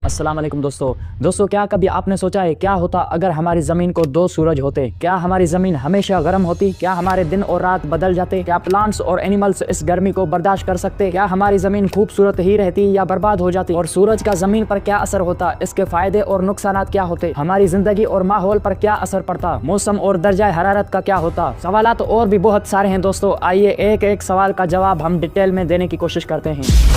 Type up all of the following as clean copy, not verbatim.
अस्सलाम वालेकुम दोस्तों, क्या कभी आपने सोचा है क्या होता अगर हमारी ज़मीन को दो सूरज होते? क्या हमारी ज़मीन हमेशा गर्म होती? क्या हमारे दिन और रात बदल जाते? क्या प्लांट्स और एनिमल्स इस गर्मी को बर्दाश्त कर सकते? क्या हमारी ज़मीन खूबसूरत ही रहती या बर्बाद हो जाती? और सूरज का ज़मीन पर क्या असर होता? इसके फायदे और नुकसान क्या होते? हमारी ज़िंदगी और माहौल पर क्या असर पड़ता? मौसम और दर्जा हरारत का क्या होता? सवालात और भी बहुत सारे हैं दोस्तों। आइए एक एक सवाल का जवाब हम डिटेल में देने की कोशिश करते हैं।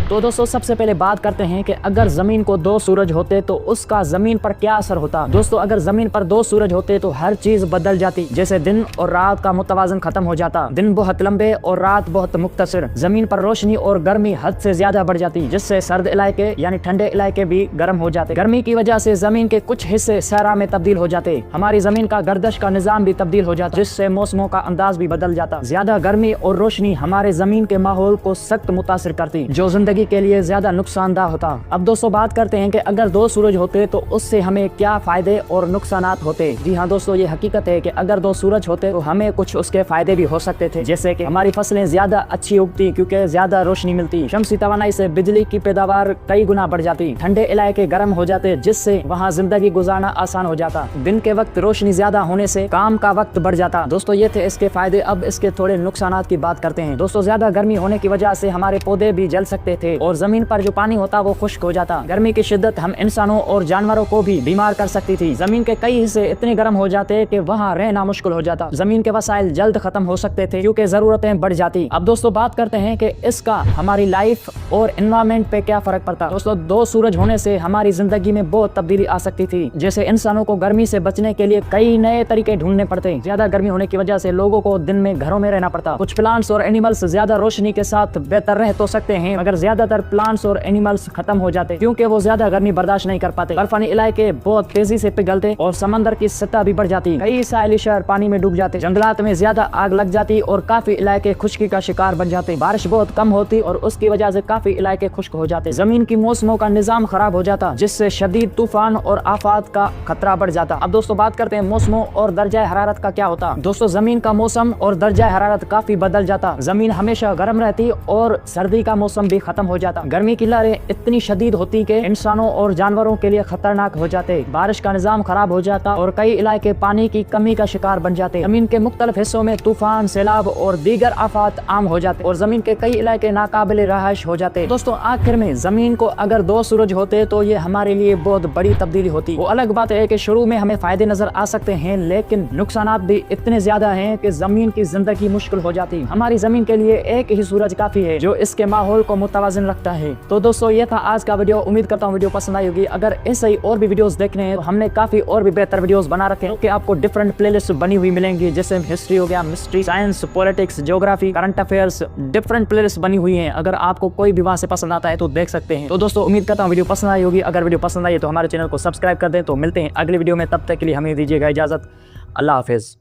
तो दोस्तों सबसे पहले बात करते हैं कि अगर जमीन को दो सूरज होते तो उसका जमीन पर क्या असर होता। दोस्तों अगर जमीन पर दो सूरज होते तो हर चीज बदल जाती। जैसे दिन और रात का मुतवाजन खत्म हो जाता, दिन बहुत लंबे और रात बहुत मुख्तसर। जमीन पर रोशनी और गर्मी हद से ज्यादा बढ़ जाती, जिससे सर्द इलाके यानी ठंडे इलाके भी गर्म हो जाते। गर्मी की वजह से जमीन के कुछ हिस्से सहरा में तब्दील हो जाते। हमारी जमीन का गर्दश का निजाम भी तब्दील हो जाता, जिससे मौसमों का अंदाज भी बदल जाता। ज्यादा गर्मी और रोशनी हमारे जमीन के माहौल को सख्त मुतासिर करती, जो जिंदगी के लिए ज्यादा नुकसानदाह होता। अब दोस्तों बात करते हैं कि अगर दो सूरज होते तो उससे हमें क्या फायदे और नुकसानात होते। जी हाँ दोस्तों, ये हकीकत है कि अगर दो सूरज होते तो हमें कुछ उसके फायदे भी हो सकते थे। जैसे कि हमारी फसलें ज्यादा अच्छी उगती क्योंकि ज्यादा रोशनी मिलती। शम्सी तवानाई से बिजली की पैदावार कई गुना बढ़ जाती। ठंडे इलाके गर्म हो जाते, जिससे वहाँ जिंदगी गुजारना आसान हो जाता। दिन के वक्त रोशनी ज्यादा होने से काम का वक्त बढ़ जाता। दोस्तों ये थे इसके फायदे। अब इसके थोड़े नुकसानात की बात करते हैं। दोस्तों ज्यादा गर्मी होने की वजह से हमारे पौधे भी जल सकते थे और जमीन पर जो पानी होता वो खुश्क हो जाता। गर्मी की शिद्दत हम इंसानों और जानवरों को भी बीमार कर सकती थी। जमीन के कई हिस्से इतने गर्म हो जाते कि वहाँ रहना मुश्किल हो जाता। जमीन के वसाइल जल्द खत्म हो सकते थे क्योंकि जरूरतें बढ़ जाती। अब दोस्तों बात करते हैं कि इसका हमारी लाइफ और एनवायरमेंट पे क्या फर्क पड़ता। दोस्तों दो सूरज होने से हमारी जिंदगी में बहुत तब्दीली आ सकती थी। जैसे इंसानों को गर्मी से बचने के लिए कई नए तरीके ढूंढने पड़ते। ज्यादा गर्मी होने की वजह से लोगों को दिन में घरों में रहना पड़ता। कुछ प्लांट्स और एनिमल्स ज्यादा रोशनी के साथ बेहतर रह तो सकते हैं, मगर ज्यादातर प्लांट्स और एनिमल्स खत्म हो जाते क्योंकि वो ज्यादा गर्मी बर्दाश्त नहीं कर पाते। बर्फानी इलाके बहुत तेजी से पिघलते और समंदर की सतह भी बढ़ जाती। कई साहिली शहर पानी में डूब जाते। जंगलात में ज्यादा आग लग जाती और काफी इलाके खुश्की का शिकार बन जाते। बारिश बहुत कम होती और उसकी वजह से काफी इलाके खुश्क हो जाते। जमीन की मौसमों का निजाम खराब हो जाता, जिससे शदीद तूफान और आफात का खतरा बढ़ जाता। अब दोस्तों बात करते हैं मौसमों और दर्जा हरारत का क्या होता। दोस्तों जमीन का मौसम और दर्जा हरारत काफी बदल जाता। जमीन हमेशा गर्म रहती और सर्दी का मौसम भी खत्म हो जाता। गर्मी की लहरें इतनी शदीद होती कि इंसानों और जानवरों के लिए खतरनाक हो जाते। बारिश का निजाम खराब हो जाता और कई इलाके पानी की कमी का शिकार बन जाते। जमीन के मुख्तलिफ हिस्सों में तूफान, सैलाब और दीगर आफात आम हो जाते और जमीन के कई इलाके नाकाबिले रहायश हो जाते। दोस्तों आखिर में जमीन को अगर दो सूरज होते तो ये हमारे लिए बहुत बड़ी तब्दीली होती। वो अलग बात है कि शुरू में हमें फायदे नजर आ सकते हैं, लेकिन नुकसानात भी इतने ज्यादा हैं कि जमीन की जिंदगी मुश्किल हो जाती। हमारी जमीन के लिए एक ही सूरज काफी है जो इसके माहौल को मुतवाजिन रखता है। तो दोस्तों ये था आज का वीडियो। उम्मीद करता हूँ वीडियो पसंद आई होगी। अगर ऐसे ही और भी वीडियोस देखने हैं तो हमने काफी और भी बेहतर वीडियोस बना रखे हैं कि आपको डिफरेंट प्लेलिस्ट बनी हुई मिलेंगी। जैसे हिस्ट्री हो गया, mystery, science, politics, geography, current affairs, different playlist बनी हुई हैं। अगर आपको कोई भी वहां से पसंद आता है तो देख सकते हैं। तो दोस्तों उम्मीद करता हूँ वीडियो पसंद आई होगी। अगर वीडियो पसंद आई तो हमारे चैनल को सब्सक्राइब कर दें। तो मिलते हैं अगले वीडियो में, तब तक के लिए हमें दीजिएगा इजाजत। अल्लाह हाफिज।